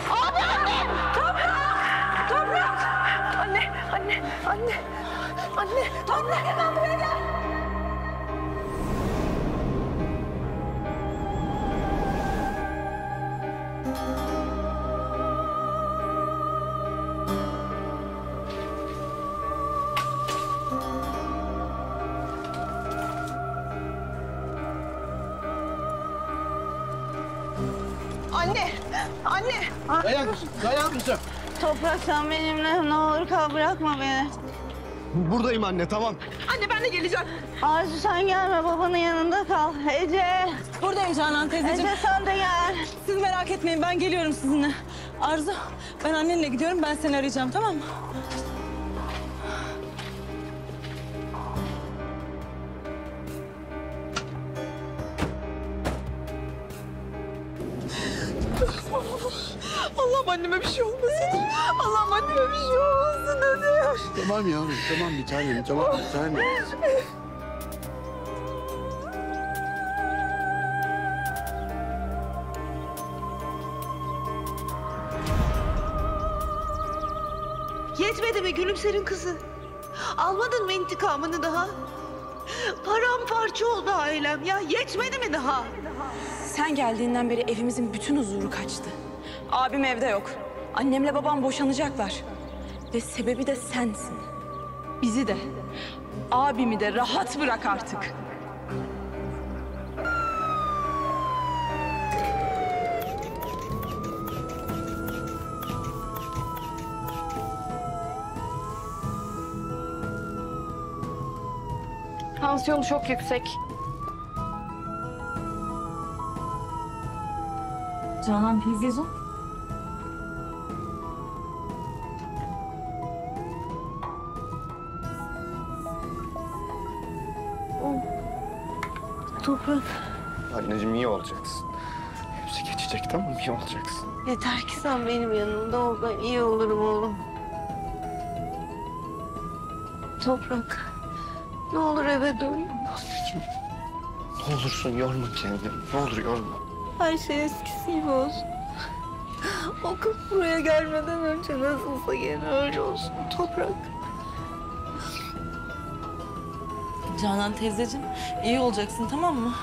Abi anne! Toprak! Toprak! Anne! Anne! Anne! Anne! Toprak hemen buraya gel! Anne! Anne! Dayan kızım. Toprak sen benimle ne olur kal, bırakma beni. Buradayım anne, tamam. Anne ben de geleceğim. Arzu sen gelme, babanın yanında kal. Ece! Buradayım Canan teyzeciğim. Ece sen de gel. Siz merak etmeyin, ben geliyorum sizinle. Arzu, ben annenle gidiyorum, ben seni arayacağım, tamam mı? Allah'ım anneme bir şey olmasın. Allah'ım anneme bir şey olmasın dedim. Tamam yavrum, tamam bir tanem, tamam bir tanem. Yetmedi mi Gülümser'in kızı? Almadın mı intikamını daha? Paramparça oldu ailem ya. Yetmedi mi daha? Sen geldiğinden beri evimizin bütün huzuru kaçtı. Abim evde yok. Annemle babam boşanacaklar. Ve sebebi de sensin. Bizi de, abimi de rahat bırak artık. Tansiyonu çok yüksek. Canan teyzeciğim. Toprak, Anneciğim iyi olacaksın. Hepsi geçecek, tamam mı? İyi olacaksın. yeter ki sen benim yanımda ol, ben iyi olurum oğlum. Toprak, ne olur eve dön. Anneciğim, ne olursun yorma kendini. Ne olur yorma. Her şey eskisi gibi olsun. O kız buraya gelmeden önce nasılsa gene öyle olsun Toprak. Canan teyzeciğim, iyi olacaksın, tamam mı?